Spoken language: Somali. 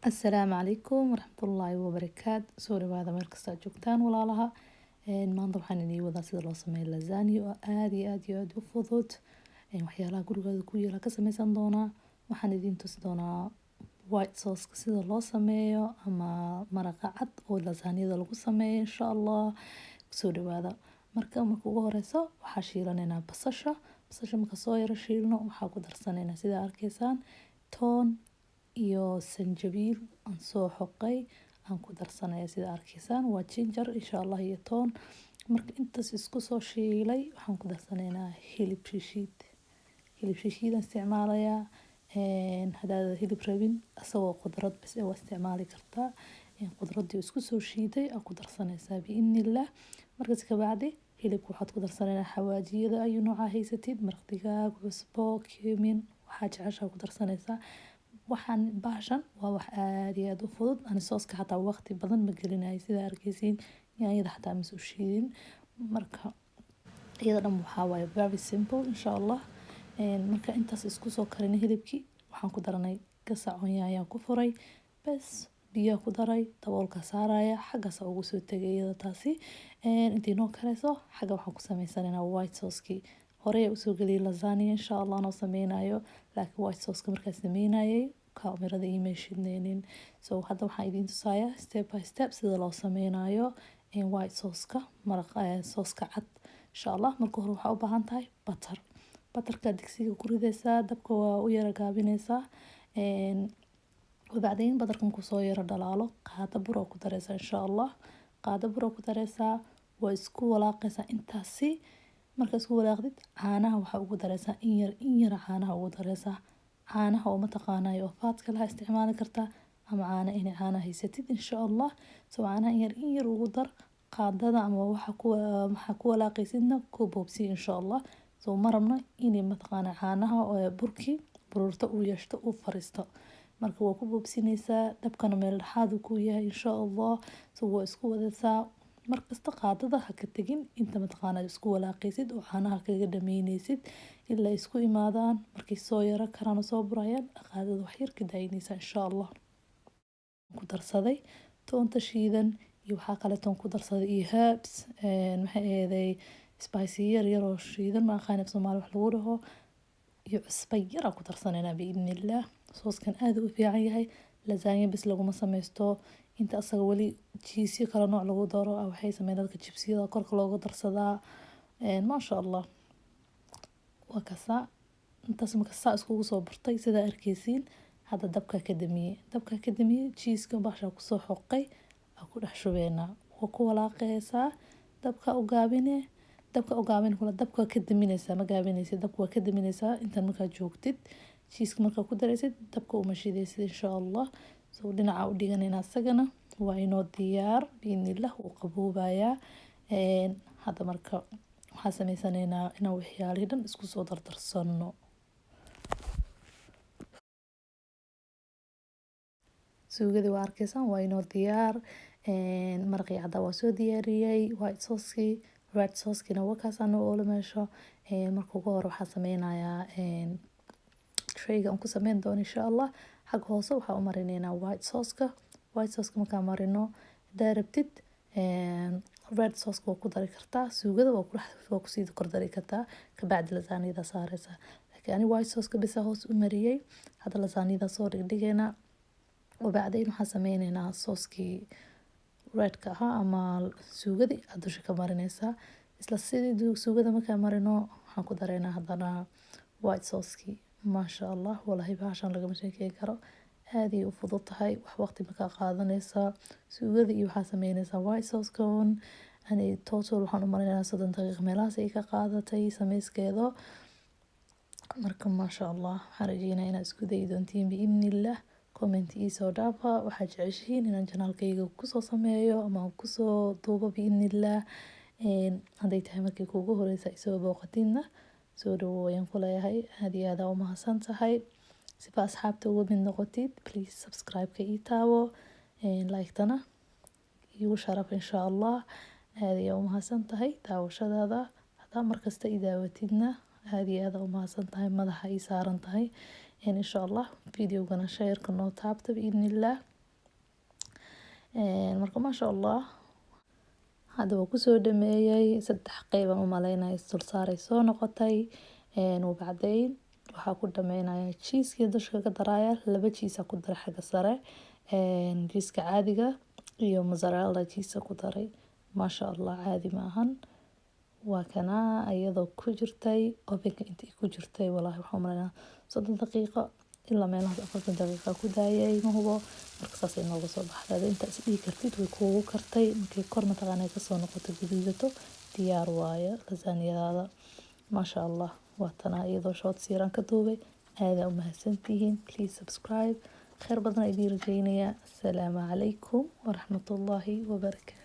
Asalaamu calaykum waraxmatullaahi wabarakaatu. Soo dhawaada meel kasta aad joogtaan walaalaha. Maanta waxaan idin wadaa sida loo sameeyo lasagna oo aad u fudud. Waxyaalaha gurigaada ku yaala ka samaysan doonaa. Waxaan idin tusi doonaa white sauce sida loo sameeyo ama maraqa cad oo lasagnada lagu sameeyo insha Allah. Soo dhawaada. Marka ugu horeyso waxaa shiilanaynaa basasha. Basasha marka soo yara shiilno waxaa ku darsanaynaa sida arkaysaan toon iyo sanjabiil aan soo xoqay aan ku darsanaya sida arkaysaan waa ginger insha Allah iyo toon. Marka intaas isku soo shiilay waxaan ku darsanaynaa hilib shishiid aan isticmaalayaa. Hadaad hilib rabin asagoo qudrad bas waa isticmaali kartaa. Qudradii isku soo shiiday aan ku darsanaysaa biidhnillah. Markaas ka bacdi hilibka waxaad ku darsanaynaa xawaajiyada ayu nooca haysatid maraq digaag, cusbo, cumin waxaa jeceshahay ku darsanaysaa. Waxaan baashan waa wax aad u fudud ani sooska xataa waqti badan ma gelinayo sida arkaysiin yaanyada xataa ma soo shiidin marka iyada dhan waxaa waaye very simple insha Allah. Marka intaas isku soo karinay hilibkii waxaan ku daranay gasac oo yaanya ku furay bas biyo ku daray daboolka saaraya xaggaas ugu soo tagay iyada taasi intii noo karayso xagga waxaan ku samaysanaynaa white sauce hore u soo galiyay lasagna insha Allah noo sameynayo laakiin white sauce markaa sameynayay kaamirada email shidneenin so hadda waxaan idin tusayaa step by step sida loo sameynayo white sauce maraqa sauce cad insha Allah. Marka hore waxaa u baahan tahay batarka digsiga ku ridaysaa dabka waa u yara gaabinaysaa وبعدين badarka markuu soo yara dhalaalo qaado bur ku daraysaa insha Allah. Qaado bur ku daraysaa waa isku walaaqaysaa intaasi marka isku walaaqdid caanaha waxa ugu daraysaa in yar caanaha ugu daraysaa. Caanaha oo mataqaanay oo faadka la isticmaali kartaa ama caana haysatid insha Allah. So caanaha in yar ugu dar qaadada ama waxa ku walaaqaysidna ku boobsi insha Allah. So marabna inay mataqaanay caanaha oo burkii bururta u yeeshto u fariisto marka waa ku boobsinaysaa dabkana meel dhaxaad ku yahay insha Allah. So waa isku wadaysaa markasta qaadada ha ka tagin inta mataqaanay isku walaaqaysid oo caanaha kaga dhameynaysid ilaa isku imaadaan markay soo yara karaan soo burayaan qaadada wax yar ka daayinaysaa insha Allah. Ku darsaday toonta shiidan iyo waxa kale toon ku darsaday iyo herbs maxay ahaday spicy yar oo shiidan ma aqaan Soomaali wax lagu dhaho iyo cusbo yar ku darsanaynaa biidhnillah. sooskan aad u fiican yahay lasagna bas lagu ma sameysto inta asaga wali cheese kala nooc lagu daro waxay sameeyaan dadka chipsiyada korka loogu darsadaa ma sha Allah. waa kasa intaas marka saa iskugu soo burtay sida arkaysiin hadda dabka ka damiyay cheese-ka baxsha ku soo xoqay ku dhex shubeena oo ku walaaqaysaa dabka u gaabin kula dabka ka daminaysaa ma gaabinaysid dabka ka daminaysaa inta marka joogtid cheese marka ku daraysid dabka uma shidaysid insha Allah. So dhinaca u dhiganayna asagana waa inoo diyaar biidhnillah uu qaboobayaa. Hadda marka waxaan sameysanaynaa inaan waxyaalaha dhan isku soo dardarsano. Suugada waa arkaysaan waa inoo diyaar maraqii cadda waa soo diyaariyay white sauce red sauce-kina waa kaasana oo la meesho marka ugu hore waxaan sameynayaa shayga aan ku sameyn doono insha Allah. Xagga hoose waxaa u marinaynaa white sauce markaa marino daarabtid red sauce waa ku dari kartaa suugada waa ku sii kor dari kartaa ka bacdi lasagnada saaraysa laakiin ani white sauce bisa hoos u mariyay hadda lasagnada soo dhigayna وبعدين waxaan sameynaynaa sauce-kii red-ka ama suugada dusha ka marinaysaa isla sidii suugada markaa marino waxaan ku dareynaa hadana white sauce-kii ma sha Allah wallahi baashan laga sheekay karo aad ay u fudud tahay wax waqti ma ka qaadanaysa suugada iyo waxaa sameynaysaa white sauce-kan ani total waxaan u marinaynaa 30 daqiiqo meelahaas ay ka qaadatay sameyskeedo marka ma sha Allah waxaan rajeynayaa inaad isku dayi doontiin biidhnillah. comment soo dhaafa waxaad jeceshihiin inaan channel-kayga ku soo sameeyo ama ku soo duubo biidhnillah. Haday tahay markii kuugu horeysa soo booqatidna soo dhawow ayaan ku leeyahay aad iyo aad u mahadsantahay si asxaabta uga mid noqotid please subscribe-ka ii taabo like-tana igu sharaf insha Allah. aad iyo u mahadsantahay daawashadaada hadaa markasta i daawatidna aad iyo aad u mahadsantahay madaxa ii saaran tahay إن شاء الله فيديو قنا شير كنا تابت بإذن الله. marka maasha allah hadda waa kusoo dhameeyay 3 qeyb aan u maleynaya dulsaaray soo noqotay wabacdayn waxaa ku dhameynaya cheese-kii dusha ka daraya 2 cheese ku daray xagga sare cheese-ka caadiga iyo mozzarella cheese ku daray maasha allah caadi ma ahan waa kana ayadoo ku jirtay ovenka intii ku jirtay wallahi waxaan umaleynaa 30 daqiiqo ilaa meelaha 40 daqiiqo ku daayay ma hubo marka saas ay nooga soo baxday inta is dhigi kartid way kuugu kartay markii korna taqaanay ka soo noqoto guduudato diyaar waaye lasaaniyadaada maasha allah waa tan iyadoo short siiran ka duubay aad u mahadsantihiin please subscribe خير بدنا يدير جينيا السلام عليكم ورحمة الله وبركاته.